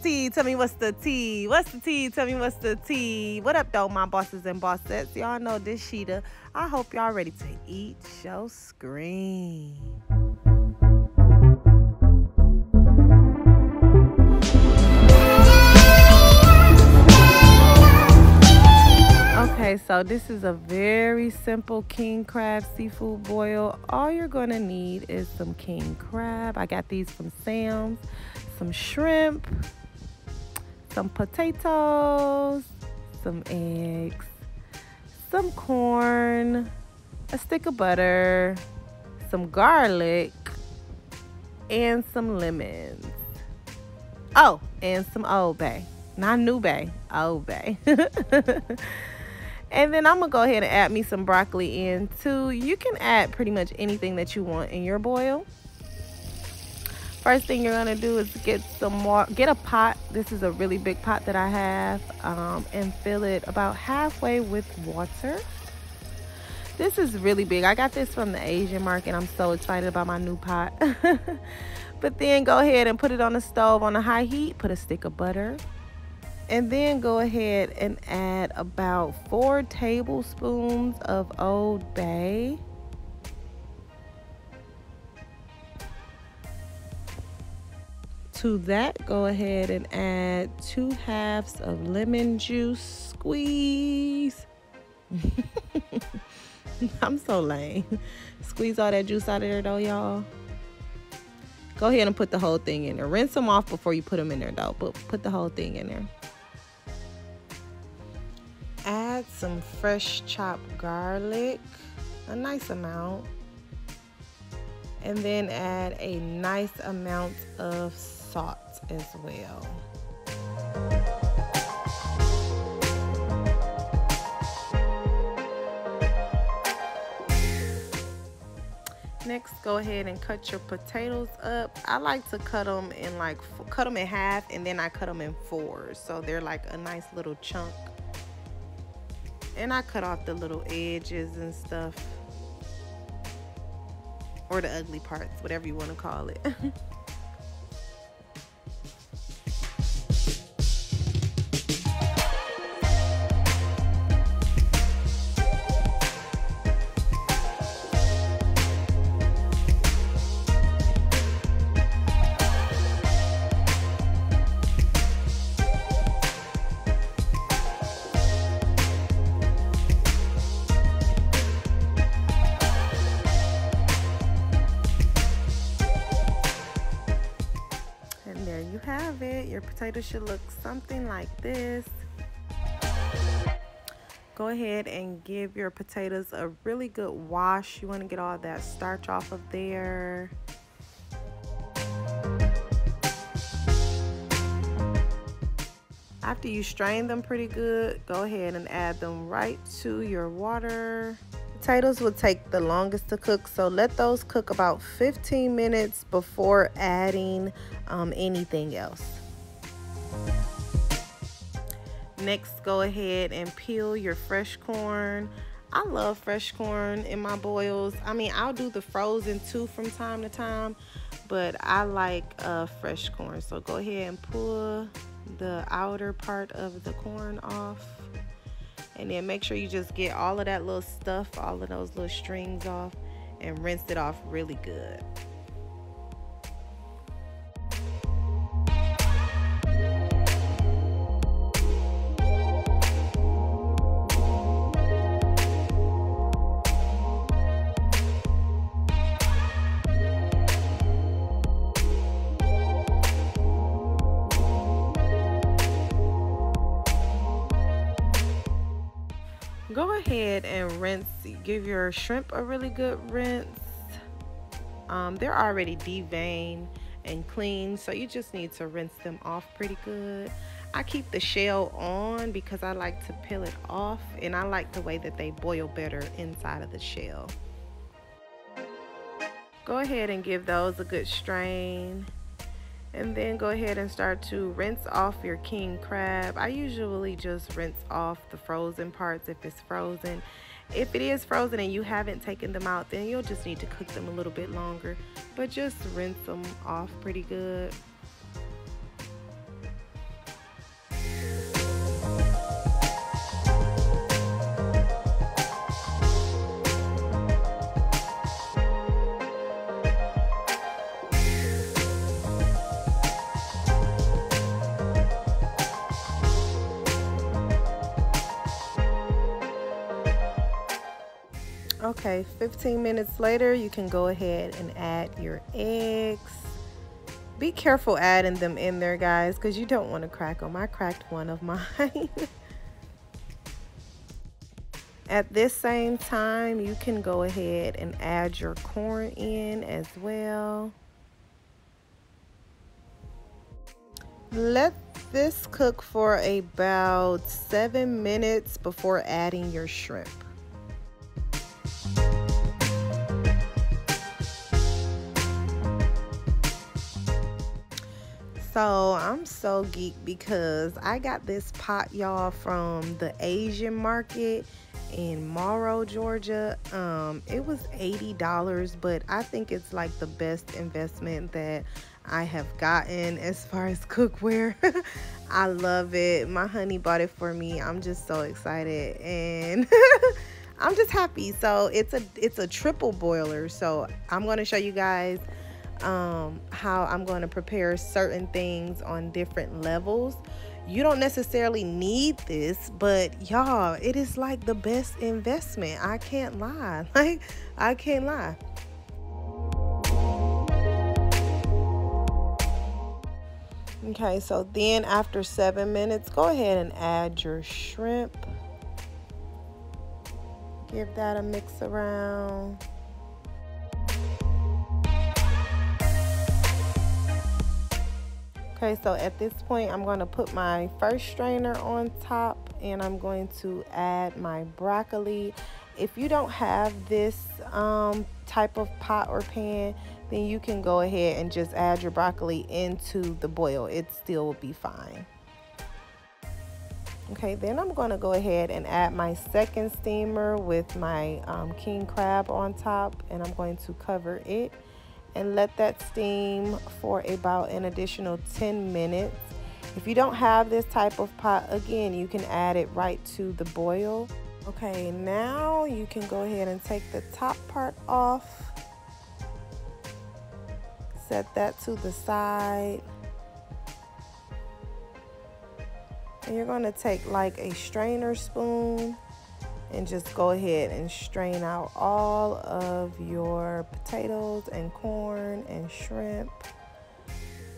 tea? Tell me what's the tea? What's the tea? Tell me what's the tea? What up, though, my bosses and bossettes? Y'all know this Sheeta. I hope y'all ready to eat your screen. Okay, so this is a very simple king crab seafood boil. All you're gonna need is some king crab. I got these from Sam's. Some shrimp, some potatoes, some eggs, some corn, a stick of butter, some garlic, and some lemons. Oh, and some Old Bay. Not New Bay, Old Bay. And then I'm gonna go ahead and add me some broccoli in too. You can add pretty much anything that you want in your boil. First thing you're gonna do is get some more, get a pot. This is a really big pot that I have, and fill it about halfway with water. This is really big. I got this from the Asian market. I'm so excited about my new pot. But then go ahead and put it on the stove on a high heat. Put a stick of butter. And then go ahead and add about 4 tablespoons of Old Bay. To that, go ahead and add 2 halves of lemon juice squeeze. I'm so lame. Squeeze all that juice out of there though, y'all. Go ahead and put the whole thing in there. Rinse them off before you put them in there though, but put the whole thing in there. Add some fresh chopped garlic, a nice amount. And then add a nice amount of salt as well. Next, go ahead and cut your potatoes up. I like to cut them in half, and then I cut them in 4s, so they're like a nice little chunk. And I cut off the little edges and stuff, or the ugly parts, whatever you want to call it. You have it. Your potato should look something like this. Go ahead and give your potatoes a really good wash. You want to get all that starch off of there. After you strain them pretty good, go ahead and add them right to your water. Potatoes will take the longest to cook, so let those cook about 15 minutes before adding anything else. Next, go ahead and peel your fresh corn. I love fresh corn in my boils. I mean, I'll do the frozen too from time to time, but I like fresh corn. So go ahead and pull the outer part of the corn off. And then make sure you just get all of that little stuff, all of those little strings off, and rinse it off really good. Go ahead and rinse, give your shrimp a really good rinse. They're already deveined and clean, so you just need to rinse them off pretty good. I keep the shell on because I like to peel it off, and I like the way that they boil better inside of the shell. Go ahead and give those a good strain. And then go ahead and start to rinse off your king crab. I usually just rinse off the frozen parts if it's frozen. If it is frozen and you haven't taken them out, then you'll just need to cook them a little bit longer. But just rinse them off pretty good. Okay, 15 minutes later, you can go ahead and add your eggs. Be careful adding them in there, guys, because you don't want to crack them. I cracked one of mine. At this same time, you can go ahead and add your corn in as well. Let this cook for about 7 minutes before adding your shrimp. So I'm so geeked because I got this pot, y'all, from the Asian market in Morrow, Georgia. It was $80, but I think it's like the best investment that I have gotten as far as cookware. I love it. My honey bought it for me. I'm just so excited, and I'm just happy. So it's a triple boiler. So I'm going to show you guys how I'm going to prepare certain things on different levels. You don't necessarily need this, but y'all, it is like the best investment. I can't lie. Like, I can't lie. Okay, so then after 7 minutes, go ahead and add your shrimp. Give that a mix around. Okay, so at this point, I'm going to put my first strainer on top, and I'm going to add my broccoli. If you don't have this type of pot or pan, then you can go ahead and just add your broccoli into the boil. It still will be fine. Okay, then I'm going to go ahead and add my second steamer with my king crab on top, and I'm going to cover it and let that steam for about an additional 10 minutes. If you don't have this type of pot, again, you can add it right to the boil. Okay, now you can go ahead and take the top part off. Set that to the side. And you're going to take like a strainer spoon and just go ahead and strain out all of your potatoes and corn and shrimp,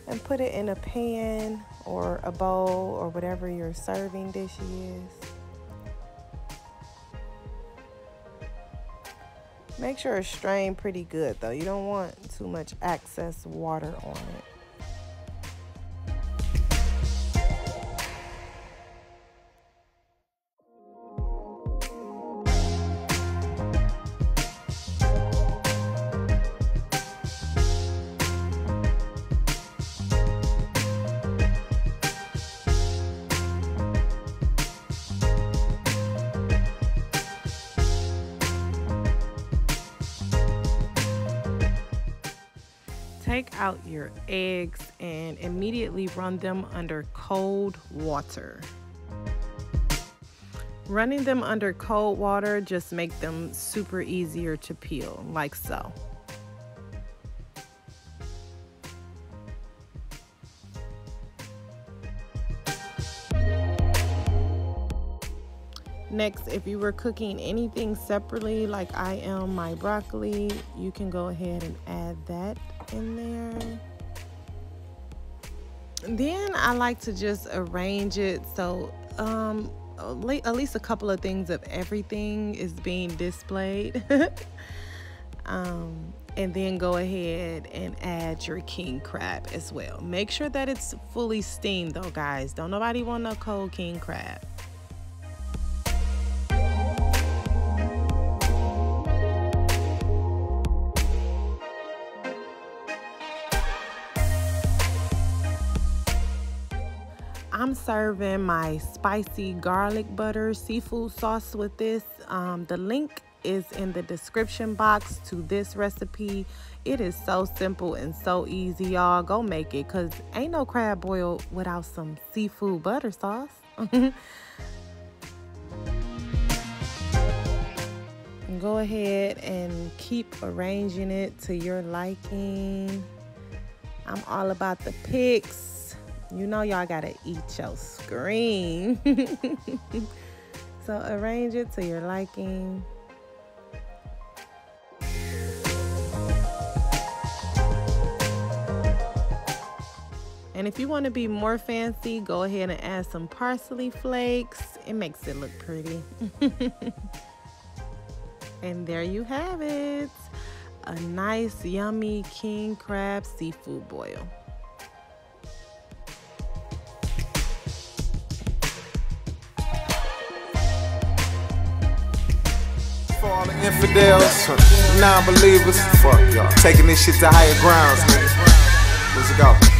and put it in a pan or a bowl or whatever your serving dish is. Make sure it's strained pretty good though. You don't want too much excess water on it. Take out your eggs and immediately run them under cold water. Running them under cold water just make them super easier to peel, like so. Next, if you were cooking anything separately, like I am my broccoli, you can go ahead and add that in there. Then I like to just arrange it so at least a couple of things of everything is being displayed. And then go ahead and add your king crab as well. Make sure that it's fully steamed though, guys. Don't nobody want no cold king crab. I'm serving my spicy garlic butter seafood sauce with this. The link is in the description box to this recipe. It is so simple and so easy, y'all. Go make it, because ain't no crab boil without some seafood butter sauce. Go ahead and keep arranging it to your liking. I'm all about the pics. You know y'all gotta eat your screen. So arrange it to your liking. And if you want to be more fancy, go ahead and add some parsley flakes. It makes it look pretty. And there you have it. A nice, yummy king crab seafood boil. For all the infidels, non-believers, fuck y'all. Taking this shit to higher grounds, nigga. Let's go.